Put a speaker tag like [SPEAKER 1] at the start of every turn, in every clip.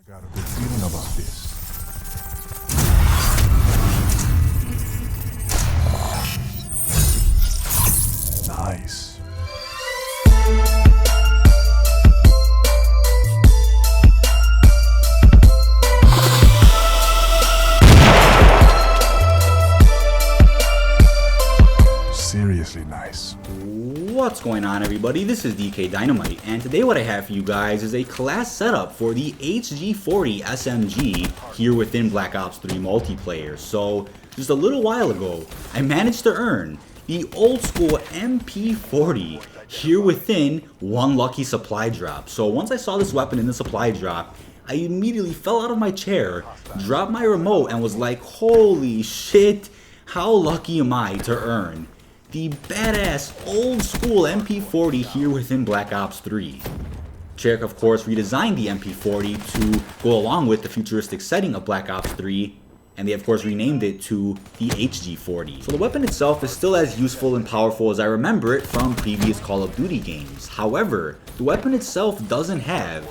[SPEAKER 1] I got a good feeling about this. Nice. Seriously nice.
[SPEAKER 2] What's going on, everybody? This is dkdynamite, and today what I have for you guys is a class setup for the HG-40 SMG here within Black Ops 3 multiplayer. So just a little while ago, I managed to earn the old school MP40 here within one lucky supply drop. So once I saw this weapon in the supply drop, I immediately fell out of my chair, dropped my remote, and was like, holy shit, how lucky am I to earn the badass old school MP40 here within Black Ops 3. Treyarch, of course, redesigned the MP40 to go along with the futuristic setting of Black Ops 3, and they of course renamed it to the HG-40. So the weapon itself is still as useful and powerful as I remember it from previous Call of Duty games. However, the weapon itself doesn't have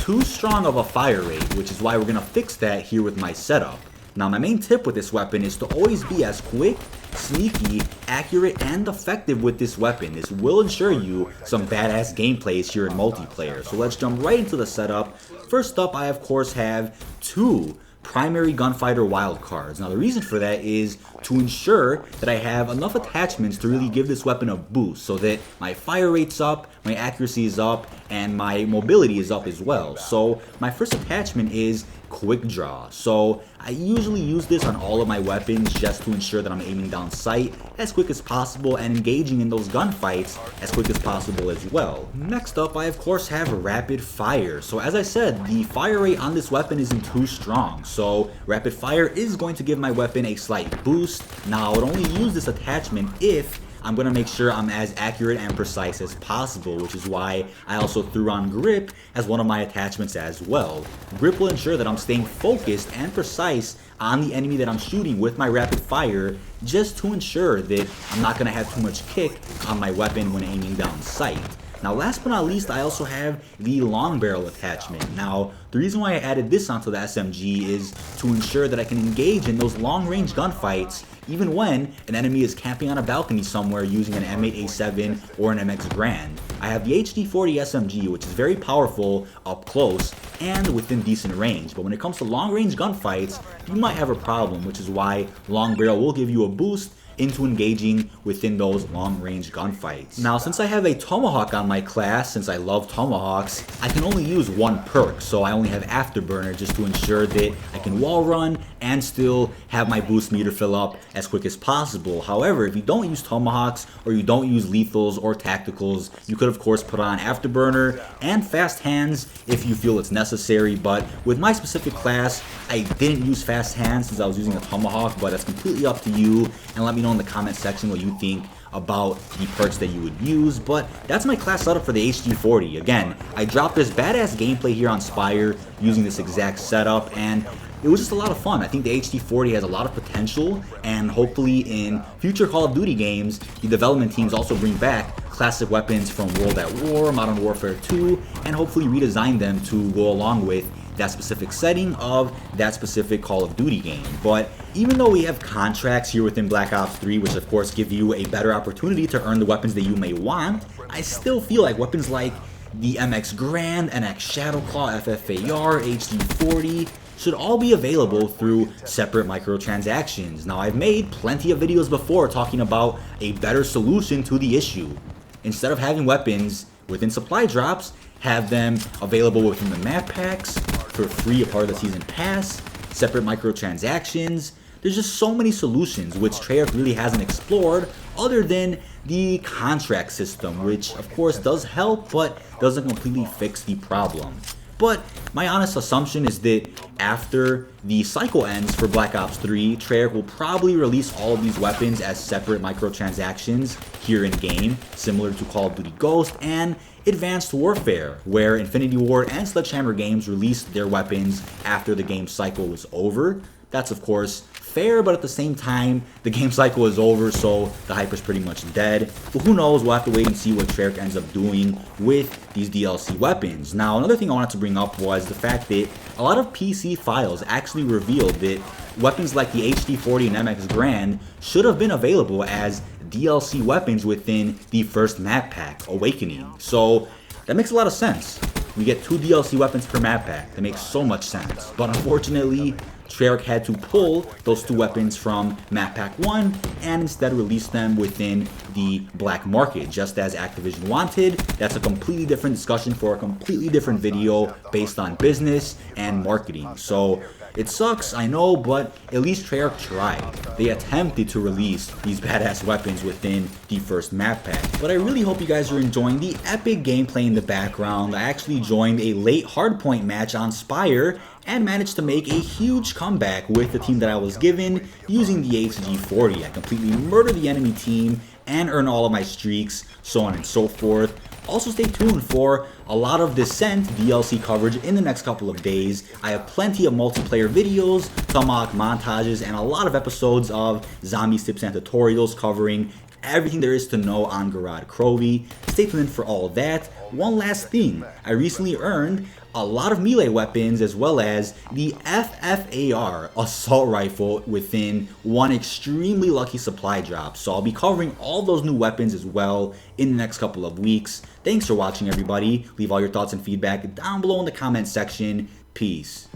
[SPEAKER 2] too strong of a fire rate, which is why we're gonna fix that here with my setup. Now, my main tip with this weapon is to always be as quick, sneaky, accurate, and effective with this weapon. This will ensure you some badass gameplays here in multiplayer. So let's jump right into the setup. First up, I of course have two primary gunfighter wildcards. Now the reason for that is to ensure that I have enough attachments to really give this weapon a boost so that my fire rate's up, my accuracy is up, and my mobility is up as well. So my first attachment is quick draw. So I usually use this on all of my weapons just to ensure that I'm aiming down sight as quick as possible and engaging in those gunfights as quick as possible as well. Next up, I of course have rapid fire. So as I said, the fire rate on this weapon isn't too strong. So rapid fire is going to give my weapon a slight boost. Now I would only use this attachment if I'm going to make sure I'm as accurate and precise as possible, which is why I also threw on grip as one of my attachments as well. Grip will ensure that I'm staying focused and precise on the enemy that I'm shooting with my rapid fire, just to ensure that I'm not going to have too much kick on my weapon when aiming down sight. Now last but not least, I also have the long barrel attachment. Now the reason why I added this onto the SMG is to ensure that I can engage in those long range gunfights even when an enemy is camping on a balcony somewhere using an M8A7 or an MX Grand. I have the HG-40 SMG, which is very powerful up close and within decent range, but when it comes to long range gunfights, you might have a problem, which is why long barrel will give you a boost into engaging within those long-range gunfights. Now, since I have a tomahawk on my class, since I love tomahawks, I can only use one perk, so I only have afterburner just to ensure that I can wall run and still have my boost meter fill up as quick as possible. However, if you don't use tomahawks or you don't use lethals or tacticals, you could of course put on afterburner and fast hands if you feel it's necessary, but with my specific class, I didn't use fast hands since I was using a tomahawk, but that's completely up to you, and let me know in the comment section what you think about the perks that you would use. But that's my class setup for the HG-40. Again, I dropped this badass gameplay here on Spire using this exact setup, and it was just a lot of fun. I think the HG-40 has a lot of potential, and hopefully in future Call of Duty games, the development teams also bring back classic weapons from World at War, Modern Warfare 2, and hopefully redesign them to go along with that specific setting of that specific Call of Duty game. But even though we have contracts here within Black Ops 3, which of course give you a better opportunity to earn the weapons that you may want, I still feel like weapons like the MX Grand, NX Shadowclaw, FFAR, HG-40 should all be available through separate microtransactions. Now, I've made plenty of videos before talking about a better solution to the issue. Instead of having weapons within supply drops, have them available within the map packs for free, a part of the season pass, separate microtransactions. There's just so many solutions which Treyarch really hasn't explored other than the contract system, which of course does help but doesn't completely fix the problem. But my honest assumption is that after the cycle ends for Black Ops 3, Treyarch will probably release all of these weapons as separate microtransactions here in game, similar to Call of Duty Ghost and Advanced Warfare, where Infinity Ward and Sledgehammer Games released their weapons after the game cycle was over. That's of course fair, but at the same time, the game cycle is over, so the hype is pretty much dead. But who knows, we'll have to wait and see what Treyarch ends up doing with these DLC weapons. Now, another thing I wanted to bring up was the fact that a lot of PC files actually revealed that weapons like the HG-40 and MX Grand should have been available as DLC weapons within the first map pack, Awakening. So that makes a lot of sense. We get 2 DLC weapons per map pack. That makes so much sense. But unfortunately, Treyarch had to pull those 2 weapons from map pack 1 and instead release them within the black market, just as Activision wanted. That's a completely different discussion for a completely different video based on business and marketing. So it sucks, I know, but at least Treyarch tried. They attempted to release these badass weapons within the first map pack. But I really hope you guys are enjoying the epic gameplay in the background. I actually joined a late Hardpoint match on Spire and managed to make a huge comeback with the team that I was given using the HG-40. I completely murdered the enemy team and earned all of my streaks, so on and so forth. Also stay tuned for a lot of Descent DLC coverage in the next couple of days. I have plenty of multiplayer videos, tomahawk montages, and a lot of episodes of zombie tips and tutorials covering everything there is to know on Garad Krovi. Stay tuned for all of that. One last thing, I recently earned a lot of melee weapons as well as the FFAR assault rifle within one extremely lucky supply drop. So I'll be covering all those new weapons as well in the next couple of weeks. Thanks for watching, everybody. Leave all your thoughts and feedback down below in the comment section. Peace.